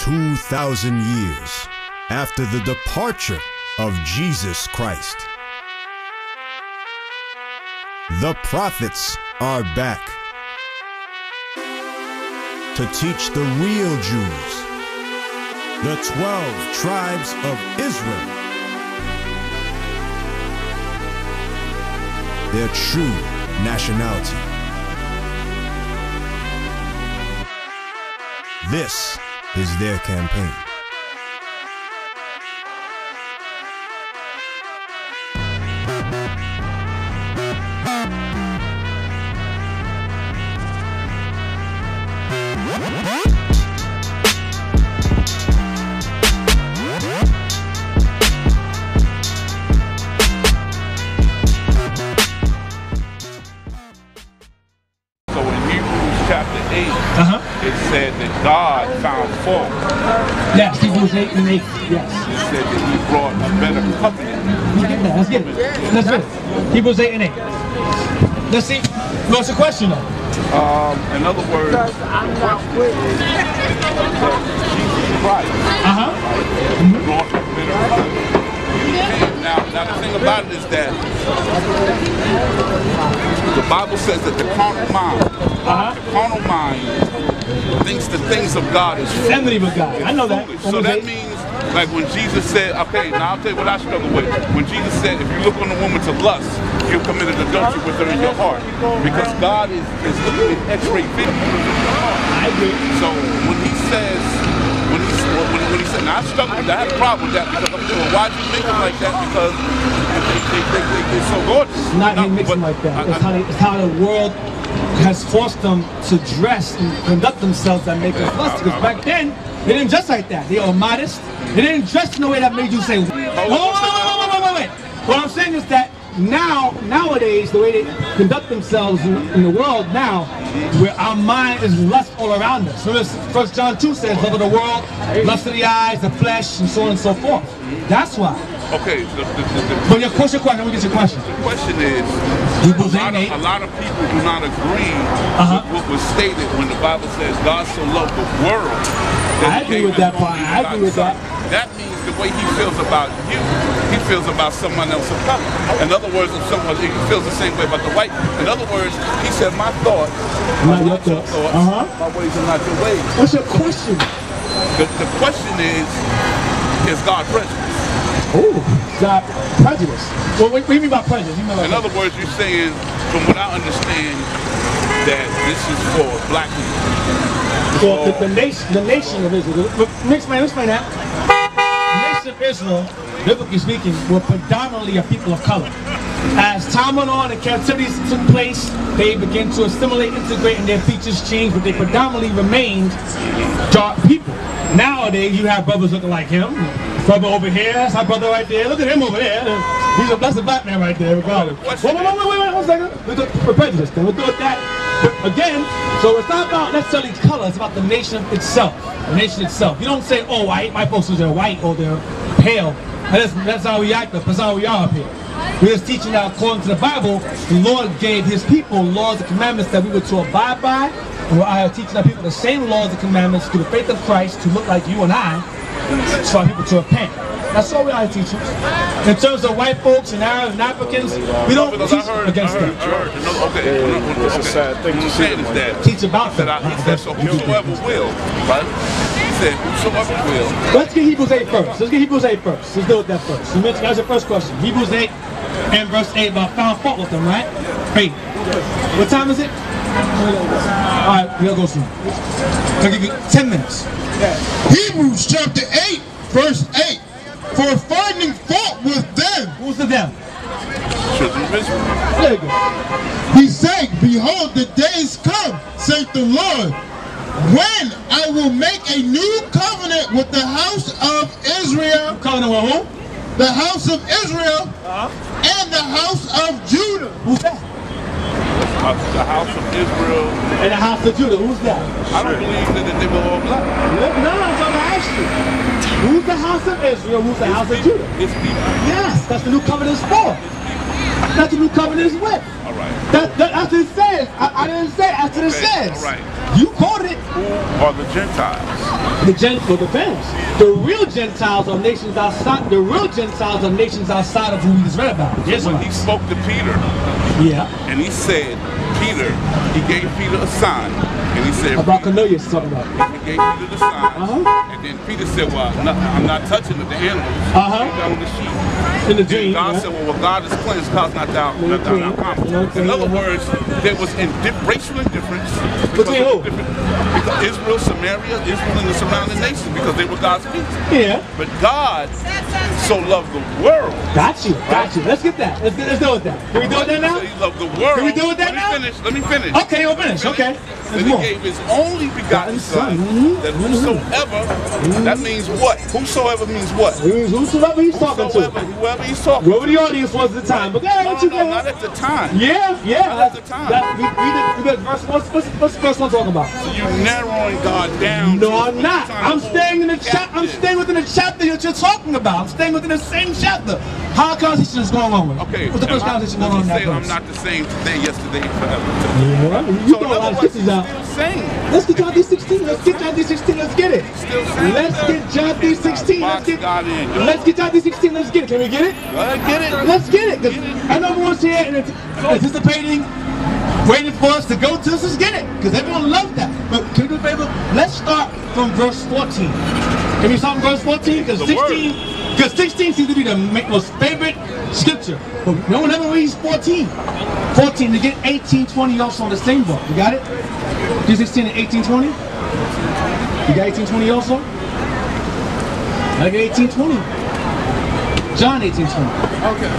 2,000 years after the departure of Jesus Christ, the prophets are back to teach the real Jews, the 12 tribes of Israel, their true nationality. This is their campaign. Chapter 8, it said that God found fault. Yes, Hebrews 8 and 8, yes. It said that he brought a better covenant. Let's get it. Let's get it. Hebrews 8 and 8. Let's see. What's the question though? In other words, the question is that Jesus Christ brought a better covenant. Now the thing about it is that the Bible says that the carnal mind thinks the things of God is enmity with God. I know that. So that means, like when Jesus said, okay, now I'll tell you what I struggle with. When Jesus said, if you look on a woman to lust, you've committed adultery with her in your heart. Because God is looking at X-ray video. I agree. So when he says, when he said, now I struggle with that, I have a problem with that because I'm doing, why'd you make them like that? Because they're so gorgeous. It's not him mixing like that. It's how the world has forced them to dress and conduct themselves that make us lust. Because back then, they didn't dress like that. They were modest. They didn't dress in a way that made you say, wait. What I'm saying is that nowadays, the way they conduct themselves in the world now, where our mind is lust all around us. So 1 John 2 says, love of the world, lust of the eyes, the flesh, and so on and so forth. That's why. Okay. But your question, let me get your question. The question is, a lot of people do not agree with what was stated when the Bible says God so loved the world. I agree with that part. I agree with that. That means the way he feels about you, he feels about someone else of color. In other words, if someone he feels the same way about the white. In other words, he said, my thoughts are not your thoughts, my ways are not your ways. What's your question? The question is God prejudice? Oh, God prejudice. Well, what do you mean by prejudice? In other words, you're saying, from what I understand, that this is for black people. Well, the nation of Israel. Explain that. The nation of Israel, biblically speaking, were predominantly a people of color. As time went on and captivity took place, they began to assimilate, integrate, and their features changed, but they predominantly remained dark people. Nowadays, you have brothers looking like him. Brother over here, that's our brother right there. Look at him over there. That's a black man right there, regardless. Wait, 1 second. We'll do it for prejudice then. We'll do it that. But again, so it's not about necessarily color, it's about the nation itself. The nation itself. You don't say, oh, white folks, they're white or they're pale. That's how we act up. That's how we are up here. We're just teaching that according to the Bible, the Lord gave his people laws and commandments that we were to abide by. And we're out here teaching our people the same laws and commandments through the faith of Christ to look like you and I, for our people to repent. That's all we are teaching. In terms of white folks and Arabs and Africans, we don't teach against them. It's a sad thing to say is that teach about them. He said, so whosoever will, right? He said, whosoever will. Let's get Hebrews 8 first. Let's deal with that first. You mentioned, that's your first question. Hebrews 8 and verse 8 about found fault with them, right? 8. What time is it? Alright, we'll go soon. I'll give you 10 minutes. Hebrews chapter 8, verse 8. For finding fault with them. Who's the them? Children of Israel. There you go. He said, behold, the days come, saith the Lord, when I will make a new covenant with the house of Israel. Covenant with who? The house of Israel and the house of Judah. Who's that? The house of Israel. And the house of Judah. Who's that? I don't believe that they were all black. No, I'm trying to ask you. Who's the house of Israel? Who's the house of Judah? His people. Yes, that's the new covenant is for. That's the new covenant is with. All right. That's what it says. I didn't say it. That's what it says. All right. You quoted it. Who are the Gentiles? Well, depends. The real Gentiles are nations outside. The real Gentiles are nations outside of who we just read about. So when he spoke to Peter, and he said, Peter, he gave Peter a sign, and he said, about Cornelius talking about. He gave Peter the sign, and then Peter said, well, I'm not touching the animals. Down the sheep. In the dream, God said, well, what God is cleansed, cause not thou common. In other words, there was racial indifference. Between who? Because Israel, Samaria, Israel and the surrounding nations, because they were God's people. Yeah. But God so loved the world. Got you. Let's get that. Let's deal with that. Can we do it that now? He loved the world. Can we do it that now? Let me finish. Okay, we'll finish. Okay. And he gave his only begotten son, that whosoever, that means what? Whosoever means what? Whosoever he's talking to. Whoever he's talking to. Whoever the audience was at the time. But no, not at the time. Yeah. Not at the time. What's the first one talking about? So you're narrowing God down. No, I'm not. I'm staying in the I'm staying within the chapter that you're talking about. I'm staying within the same chapter. How the conversation is going on with? Okay. What's the first conversation going on in that verse? I'm not the same today, yesterday, forever. Yeah. You throw a lot of scriptures out. Let's get John 3:16. Let's get John 3:16. Let's get it. Let's get John 3:16. Let's get John 3:16. Let's get it. Can we get it? Get it. Let's get it. Because I know everyone's here and anticipating, waiting for us to go to. Let's just get it. Because everyone loves that. But can we do a favor? Let's start from verse 14. Can we start from verse 14? Because 16 seems to be the most favorite scripture. But no one ever reads 14. 14 to get 18, 20 also on the same book. You got it? 16 and 18, 20? You got 18, 20 also? I got 18, 20. John 18, 20. Okay.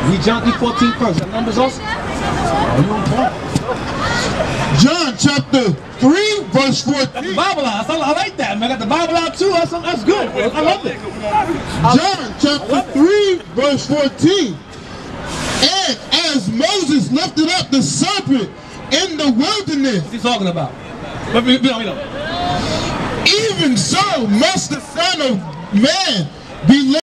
Read John 3:14 first. That numbers also? John chapter 3 verse 14. That's the Bible out. I like that, man. I got the Bible out too. That's good. I love it. John chapter 3 verse 14. And as Moses lifted up the serpent in the wilderness. What's he talking about? Even so must the Son of Man be lifted